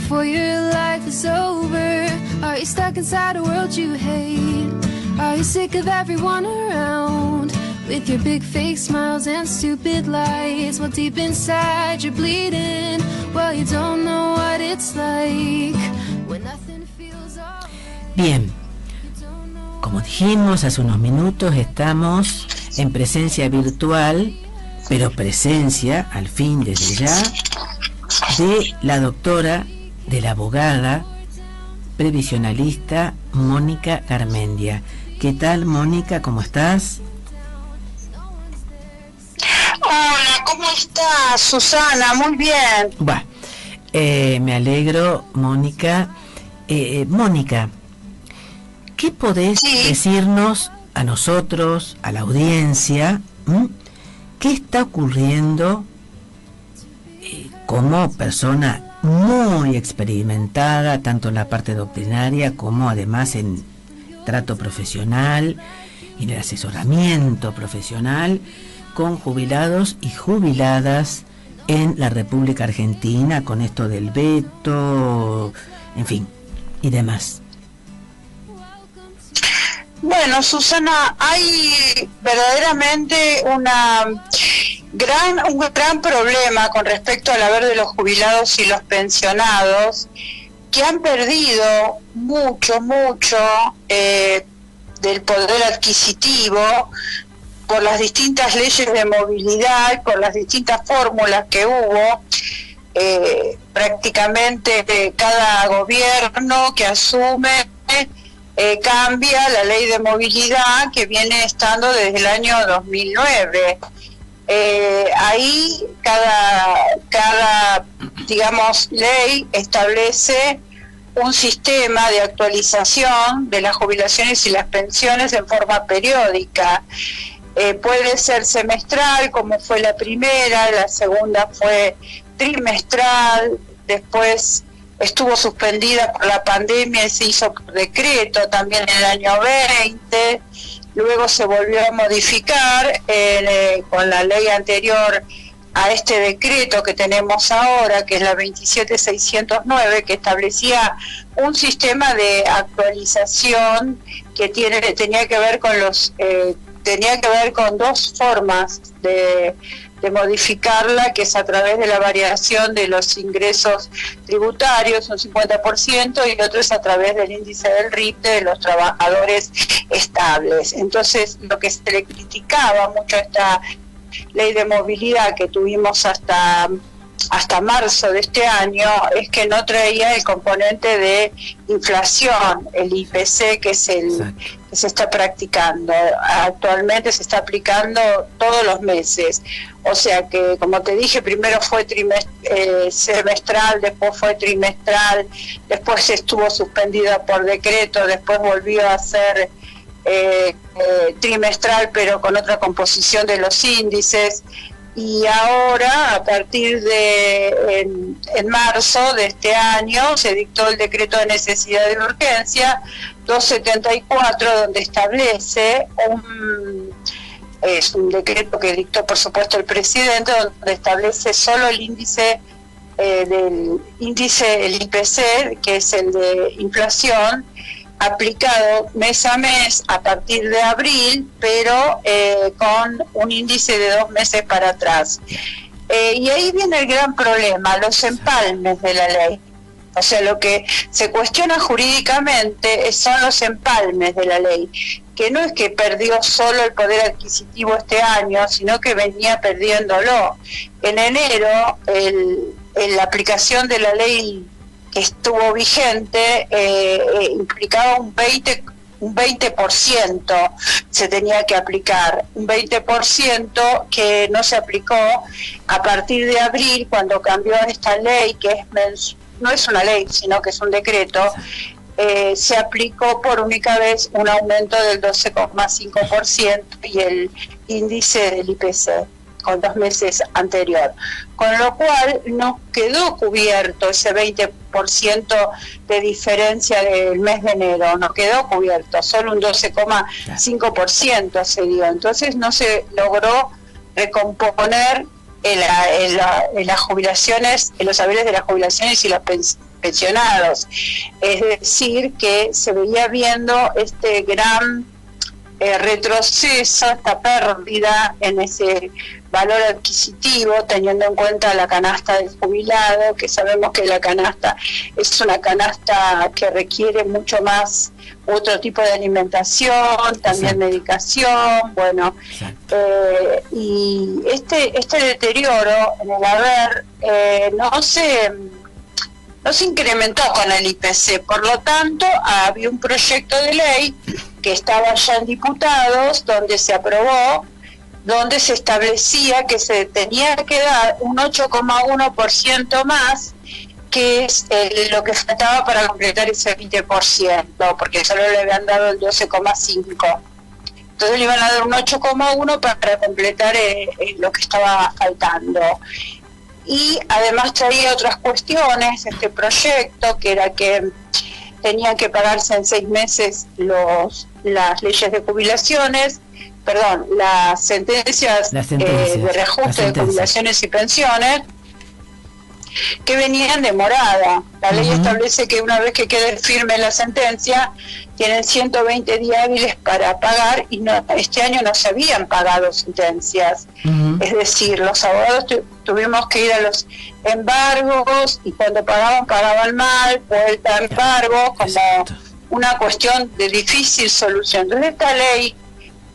before your life is over? Are you stuck inside a world you hate? Are you sick of everyone around with your big fake smiles and stupid lies? Well, deep inside you're bleeding. Well, you don't know what it's like when nothing feels all... Bien, como dijimos hace unos minutos, estamos en presencia virtual, pero presencia, al fin, desde ya, de la doctora, de la abogada previsionalista Mónica Garmendia. ¿Qué tal, Mónica? ¿Cómo estás? Hola, ¿cómo estás, Susana? Muy bien. Bueno, me alegro, Mónica. Mónica, ¿qué podés decirnos a nosotros, a la audiencia, qué está ocurriendo como persona muy experimentada, tanto en la parte doctrinaria como además en trato profesional y en el asesoramiento profesional con jubilados y jubiladas en la República Argentina, con esto del veto, en fin, y demás? Bueno, Susana, hay verdaderamente un gran problema con respecto al haber de los jubilados y los pensionados, que han perdido mucho del poder adquisitivo por las distintas leyes de movilidad, por las distintas fórmulas que hubo. Prácticamente cada gobierno que asume cambia la ley de movilidad, que viene estando desde el año 2009. Ahí cada digamos ley establece un sistema de actualización de las jubilaciones y las pensiones en forma periódica. Puede ser semestral, como fue la primera, la segunda fue trimestral, después estuvo suspendida por la pandemia y se hizo por decreto también en el año 20, luego se volvió a modificar con la ley anterior a este decreto que tenemos ahora, que es la 27609, que establecía un sistema de actualización que tenía que ver con dos formas de modificarla, que es a través de la variación de los ingresos tributarios, un 50%, y otro es a través del índice del RIPTE de los trabajadores estables. Entonces, lo que se le criticaba mucho a esta ley de movilidad que tuvimos hasta marzo de este año es que no traía el componente de inflación, el IPC, que es el que se está practicando. Actualmente se está aplicando todos los meses. O sea que, como te dije, primero fue semestral, después fue trimestral, después estuvo suspendida por decreto, después volvió a ser trimestral, pero con otra composición de los índices. Y ahora, a partir de en marzo de este año, se dictó el decreto de necesidad de urgencia 274, donde establece es un decreto que dictó, por supuesto, el presidente, donde establece solo el índice el IPC, que es el de inflación, aplicado mes a mes a partir de abril, pero con un índice de 2 meses para atrás. Y ahí viene el gran problema, los empalmes de la ley. O sea, lo que se cuestiona jurídicamente son los empalmes de la ley, que no es que perdió solo el poder adquisitivo este año, sino que venía perdiéndolo. En enero, la aplicación de la ley que estuvo vigente implicaba un 20% se tenía que aplicar, un 20% que no se aplicó a partir de abril, cuando cambió esta ley, que no es una ley, sino que es un decreto. Se aplicó por única vez un aumento del 12,5% y el índice del IPC con 2 meses anterior, con lo cual no quedó cubierto ese 20% de diferencia del mes de enero, no quedó cubierto, solo un 12,5% se dio. Entonces no se logró recomponer en las jubilaciones, en los saberes de las jubilaciones y las pensionados. Es decir, que se veía viendo este gran retroceso, esta pérdida en ese valor adquisitivo, teniendo en cuenta la canasta del jubilado, que sabemos que la canasta es una canasta que requiere mucho más otro tipo de alimentación, también medicación, bueno, y este deterioro en el haber no se incrementó con el IPC, por lo tanto había un proyecto de ley que estaba ya en diputados, donde se aprobó, donde se establecía que se tenía que dar un 8,1% más, que es lo que faltaba para completar ese 20%, porque solo le habían dado el 12,5%. Entonces le iban a dar un 8,1% para completar lo que estaba faltando. Y además traía otras cuestiones, este proyecto, que era que tenían que pagarse en 6 meses las leyes de jubilaciones, las sentencias de reajuste de jubilaciones y pensiones, que venían de morada. La ley establece que una vez que quede firme la sentencia, tienen 120 días hábiles para pagar, y este año no se habían pagado sentencias. Es decir, los abogados tuvimos que ir a los embargos, y cuando pagaban mal, vuelta a embargo, como una cuestión de difícil solución. Entonces esta ley,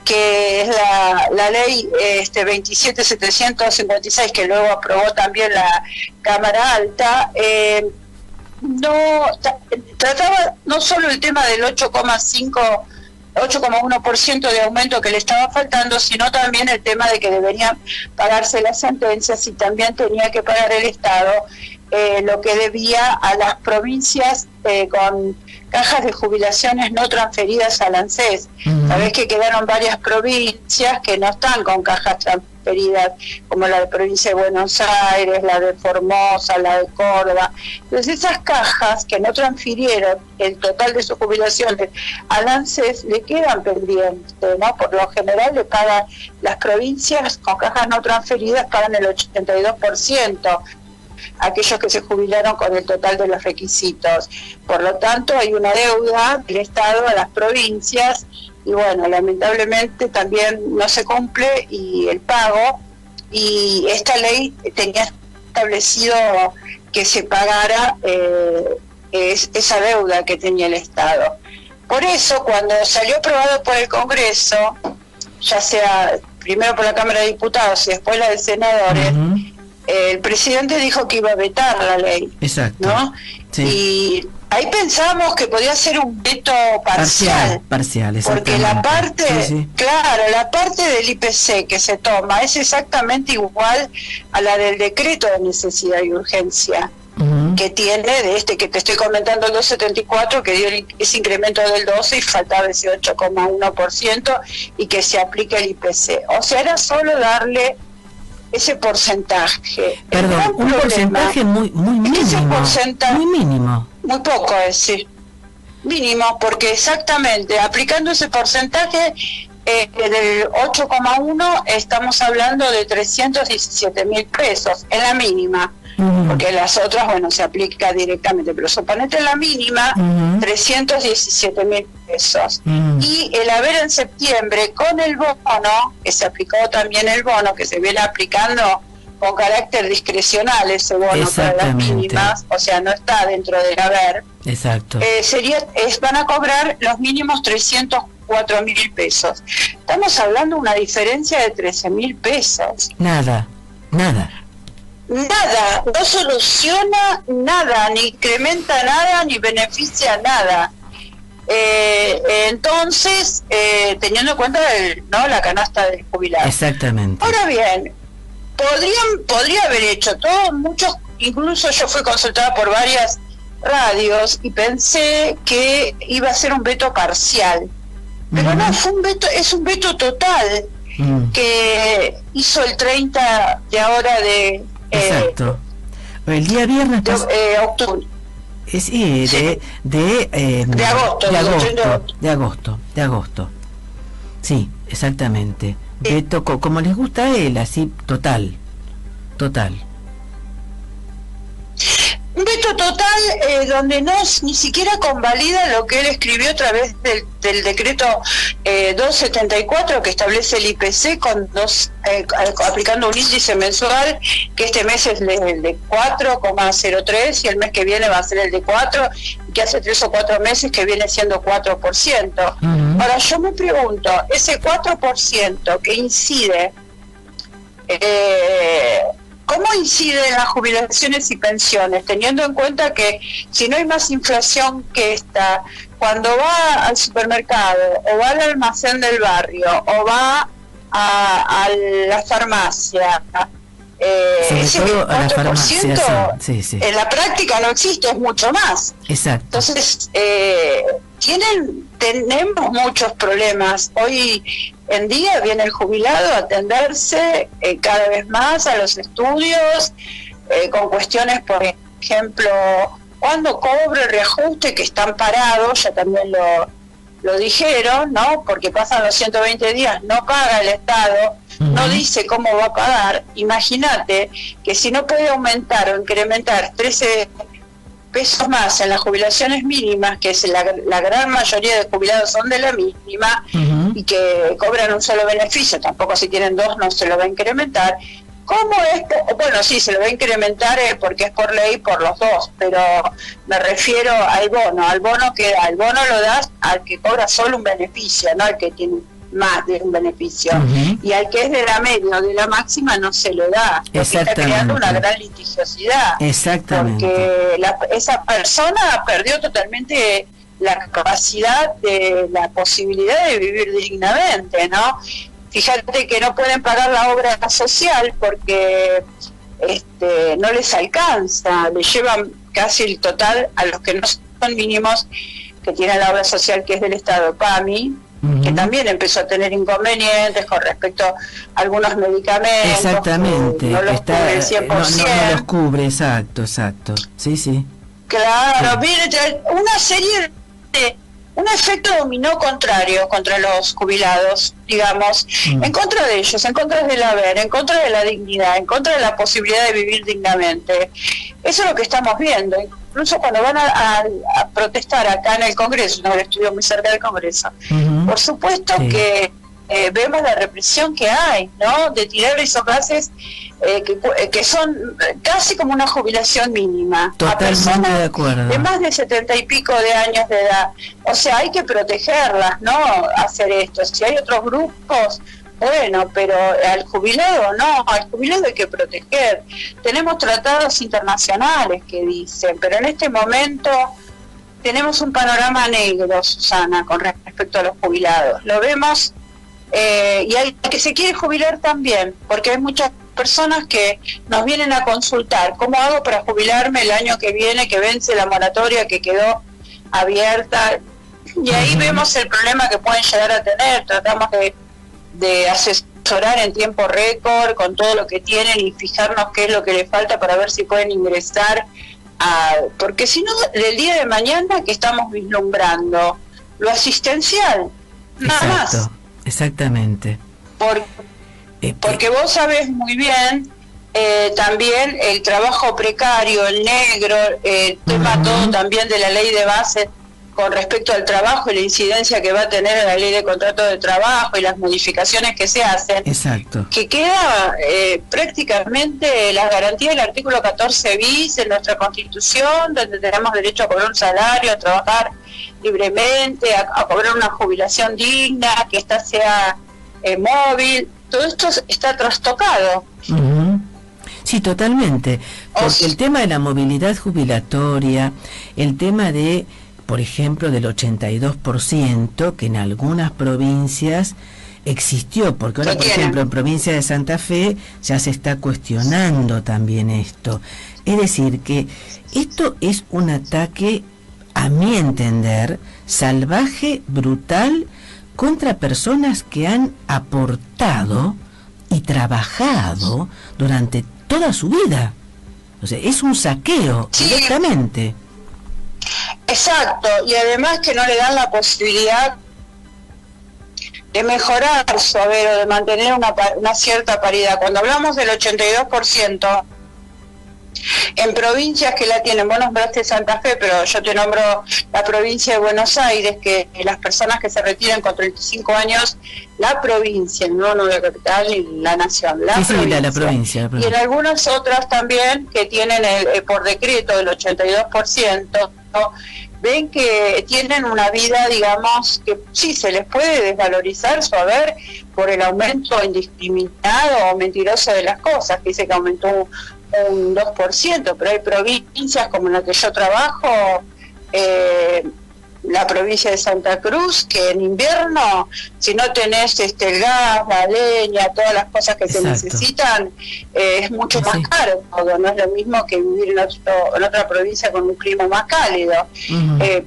que es la ley 27.756, que luego aprobó también la Cámara Alta, trataba no solo el tema del 8,1% de aumento que le estaba faltando, sino también el tema de que deberían pagarse las sentencias, y también tenía que pagar el Estado lo que debía a las provincias con cajas de jubilaciones no transferidas al ANSES. Sabés que quedaron varias provincias que no están con cajas transferidas, como la de provincia de Buenos Aires, la de Formosa, la de Córdoba. Entonces esas cajas que no transfirieron el total de sus jubilaciones al ANSES le quedan pendientes, ¿no? Por lo general le pagan las provincias con cajas no transferidas, pagan el 82%. Aquellos que se jubilaron con el total de los requisitos. Por lo tanto, hay una deuda del Estado a las provincias, y bueno, lamentablemente también no se cumple y el pago, y esta ley tenía establecido que se pagara esa deuda que tenía el Estado. Por eso, cuando salió aprobado por el Congreso, ya sea primero por la Cámara de Diputados y después la de Senadores, el presidente dijo que iba a vetar la ley. Exacto. ¿No? Sí. Y ahí pensamos que podía ser un veto parcial, porque la parte, claro, la parte del IPC que se toma es exactamente igual a la del decreto de necesidad y urgencia que tiene de este que te estoy comentando, el 274, que dio ese incremento del 12 y faltaba ese 8,1%, y que se aplique el IPC. O sea, era solo darle ese porcentaje. Perdón, un porcentaje muy mínimo. Ese porcentaje, muy mínimo. Muy poco, es decir, mínimo, porque exactamente aplicando ese porcentaje del 8,1 estamos hablando de 317.000 pesos en la mínima, porque las otras, bueno, se aplica directamente, pero suponete en la mínima 317.000 pesos. Y el haber en septiembre con el bono, que se aplicó también el bono, que se viene aplicando con carácter discrecional ese bono para las mínimas, o sea, no está dentro del haber. Exacto. Van a cobrar los mínimos 304.000 pesos. Estamos hablando de una diferencia de 13.000 pesos. Nada, no soluciona nada, ni incrementa nada, ni beneficia nada. Entonces, teniendo en cuenta la canasta del jubilado. Exactamente. Ahora bien, podría haber hecho todo, incluso yo fui consultada por varias radios y pensé que iba a ser un veto parcial, pero no, es un veto total que hizo el 30 de ahora de exacto. El día viernes octubre. Sí, de agosto. Sí, exactamente. Veto, como les gusta a él, así, total. Un veto total donde no ni siquiera convalida lo que él escribió a través del decreto 274 que establece el IPC aplicando un índice mensual, que este mes es el de 4,03 y el mes que viene va a ser el de 4, y que hace 3 o 4 meses que viene siendo 4%. Ahora yo me pregunto, ese 4% que incide, ¿cómo incide en las jubilaciones y pensiones? Teniendo en cuenta que si no hay más inflación que esta, cuando va al supermercado o va al almacén del barrio o va a la farmacia, ese 4% sí. En la práctica no existe, es mucho más. Exacto. Entonces, tenemos muchos problemas. Hoy en día viene el jubilado a atenderse cada vez más a los estudios, con cuestiones, por ejemplo, cuando cobre el reajuste, que están parados, ya también lo dijeron, ¿no? Porque pasan los 120 días, no paga el Estado, no dice cómo va a pagar. Imagínate que si no puede aumentar o incrementar 13 pesos más en las jubilaciones mínimas, que es la gran mayoría de jubilados son de la mínima, y que cobran un solo beneficio, tampoco si tienen dos no se lo va a incrementar. ¿Cómo es? Bueno, sí, se lo va a incrementar porque es por ley por los dos, pero me refiero al bono que da. El bono lo das al que cobra solo un beneficio, no al que tiene más de un beneficio, y al que es de la media o de la máxima no se lo da, porque está creando una gran litigiosidad. Exactamente. Porque esa persona perdió totalmente la capacidad de la posibilidad de vivir dignamente, ¿no? Fíjate que no pueden pagar la obra social porque no les alcanza, le llevan casi el total a los que no son mínimos, que tiene la obra social, que es del Estado, PAMI, que también empezó a tener inconvenientes con respecto a algunos medicamentos. Exactamente, no los cubre el 100%. No los cubre, exacto, sí. Claro, mire, una serie de... un efecto dominó contrario contra los jubilados, digamos, en contra de ellos, en contra del haber, en contra de la dignidad, en contra de la posibilidad de vivir dignamente. Eso es lo que estamos viendo. Incluso cuando van a protestar acá en el Congreso, no, estudio muy cerca del Congreso, por supuesto que vemos la represión que hay, ¿no? De tirar esos gases que son casi como una jubilación mínima. Totalmente, a personas de acuerdo, de más de 70 y pico de años de edad. O sea, hay que protegerlas, ¿no? Hacer esto. Si hay otros grupos, bueno, pero al jubilado no, al jubilado hay que proteger. Tenemos tratados internacionales que dicen, pero en este momento tenemos un panorama negro, Susana, con respecto a los jubilados. Lo vemos, y hay que se quiere jubilar también, porque hay muchas personas que nos vienen a consultar, ¿cómo hago para jubilarme el año que viene, que vence la moratoria que quedó abierta? Y ahí vemos el problema que pueden llegar a tener. Tratamos de asesorar en tiempo récord con todo lo que tienen y fijarnos qué es lo que les falta para ver si pueden ingresar porque si no, del día de mañana que estamos vislumbrando lo asistencial, nada más. Exactamente. Porque vos sabés muy bien también el trabajo precario, el negro, el tema todo también de la ley de base con respecto al trabajo y la incidencia que va a tener en la ley de contrato de trabajo y las modificaciones que se hacen. Exacto. Que queda prácticamente las garantías del artículo 14 bis en nuestra Constitución, donde tenemos derecho a cobrar un salario, a trabajar libremente, a cobrar una jubilación digna, que ésta sea móvil. Todo esto está trastocado. Sí, totalmente. Porque el tema de la movilidad jubilatoria, el tema de, por ejemplo, del 82%, que en algunas provincias existió, porque ahora, por ejemplo, en provincia de Santa Fe ya se está cuestionando también esto. Es decir, que esto es un ataque, a mi entender, salvaje, brutal, contra personas que han aportado y trabajado durante toda su vida. O sea, es un saqueo directamente. Exacto, y además que no le dan la posibilidad de mejorar su haber o de mantener una cierta paridad. Cuando hablamos del 82%, En provincias que la tienen, vos nombraste Santa Fe, pero yo te nombro la provincia de Buenos Aires, que las personas que se retiran con 35 años, la provincia, no la capital ni la nación, la provincia. Y en algunas otras también que tienen por decreto el 82%, ¿no? Ven que tienen una vida, digamos, que sí se les puede desvalorizar su haber por el aumento indiscriminado o mentiroso de las cosas, que dice que aumentó un 2%, pero hay provincias como en la que yo trabajo, la provincia de Santa Cruz, que en invierno, si no tenés el gas, la leña, todas las cosas que se necesitan, es mucho más caro todo. No es lo mismo que vivir en otra provincia con un clima más cálido.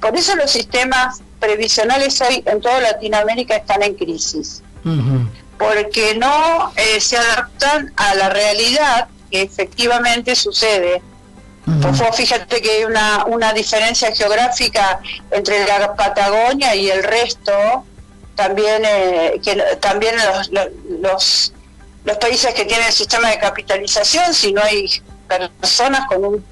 Por eso los sistemas previsionales hoy en toda Latinoamérica están en crisis, porque no se adaptan a la realidad que efectivamente sucede. Pues fíjate que hay una diferencia geográfica entre la Patagonia y el resto, también también los países que tienen el sistema de capitalización, si no hay personas con un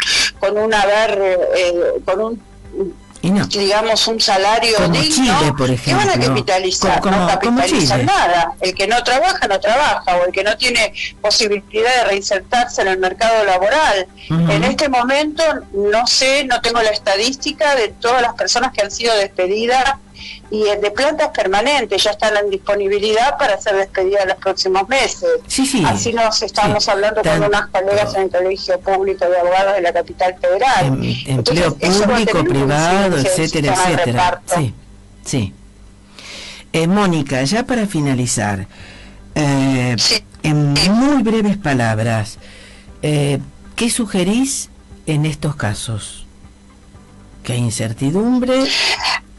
digamos un salario como digno, Chile, por ejemplo, ¿qué van a capitalizar? No capitalizan nada. El que no trabaja, no trabaja, o el que no tiene posibilidad de reinsertarse en el mercado laboral. En este momento no tengo la estadística de todas las personas que han sido despedidas y de plantas permanentes, ya están en disponibilidad para ser despedidas en los próximos meses. Así nos estamos hablando con unas colegas en el Colegio Público de Abogados de la Capital Federal. Empleo público, privado, etcétera, etcétera. Mónica, ya para finalizar, en muy breves palabras, ¿qué sugerís en estos casos? Que hay incertidumbre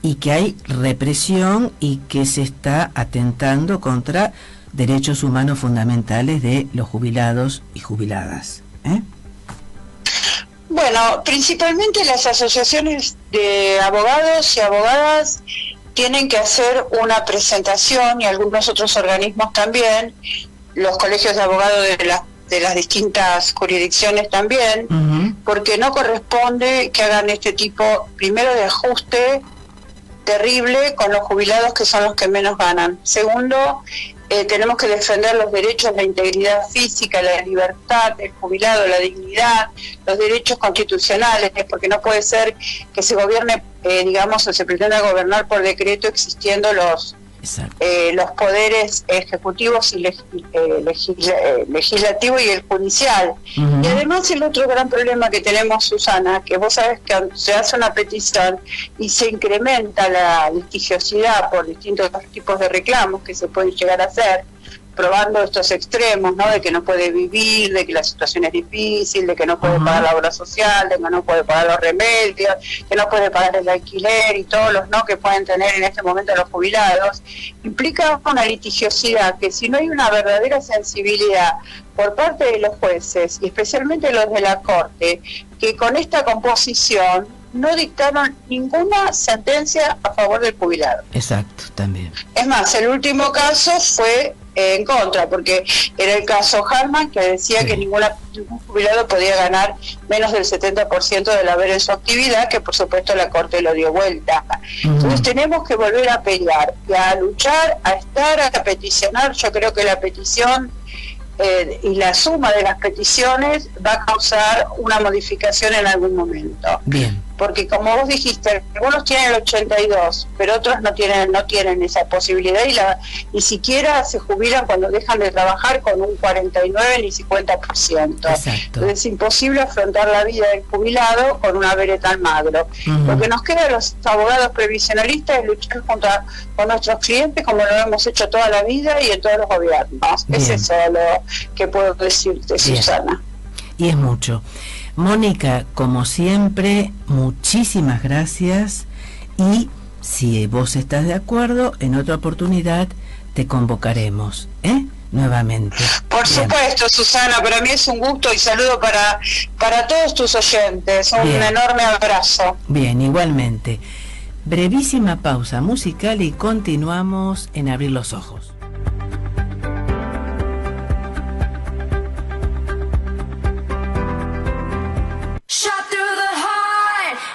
y que hay represión y que se está atentando contra derechos humanos fundamentales de los jubilados y jubiladas. Bueno, principalmente las asociaciones de abogados y abogadas tienen que hacer una presentación, y algunos otros organismos también, los colegios de abogados de las distintas jurisdicciones también, porque no corresponde que hagan este tipo, primero, de ajuste terrible con los jubilados, que son los que menos ganan. Segundo, tenemos que defender los derechos, la integridad física, la libertad del jubilado, la dignidad, los derechos constitucionales, porque no puede ser que se gobierne, digamos, o se pretenda gobernar por decreto, existiendo los poderes ejecutivos y legislativo y el judicial. Y además el otro gran problema que tenemos, Susana, que vos sabés que se hace una petición y se incrementa la litigiosidad por distintos tipos de reclamos que se pueden llegar a hacer, probando estos extremos, ¿no? De que no puede vivir, de que la situación es difícil, de que no puede pagar la obra social, de que no puede pagar los remedios, que no puede pagar el alquiler y todos los no que pueden tener en este momento los jubilados, implica una litigiosidad que, si no hay una verdadera sensibilidad por parte de los jueces, y especialmente los de la Corte, que con esta composición no dictaron ninguna sentencia a favor del jubilado. Exacto, también. Es más, el último caso fue en contra, porque era el caso Harman, que decía que ningún jubilado podía ganar menos del 70% del haber en su actividad, que por supuesto la Corte lo dio vuelta. Entonces tenemos que volver a pelear, y a luchar, a peticionar. Yo creo que la petición y la suma de las peticiones va a causar una modificación en algún momento. Bien. Porque como vos dijiste, algunos tienen el 82, pero otros no tienen esa posibilidad, y siquiera se jubilan cuando dejan de trabajar con un 49 ni 50%. Entonces es imposible afrontar la vida del jubilado con un haber tan magro. Lo que nos queda a los abogados previsionalistas es luchar con nuestros clientes, como lo hemos hecho toda la vida y en todos los gobiernos. Es eso lo que puedo decirte, Susana. Y es mucho. Mónica, como siempre, muchísimas gracias, y si vos estás de acuerdo, en otra oportunidad te convocaremos, nuevamente. Por supuesto, Susana, para mí es un gusto, y saludo para todos tus oyentes. Un enorme abrazo. Bien, igualmente. Brevísima pausa musical y continuamos en Abrir los Ojos.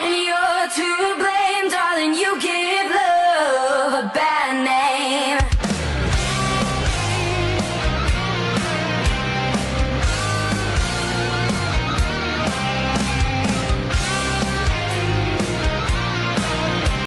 and you're too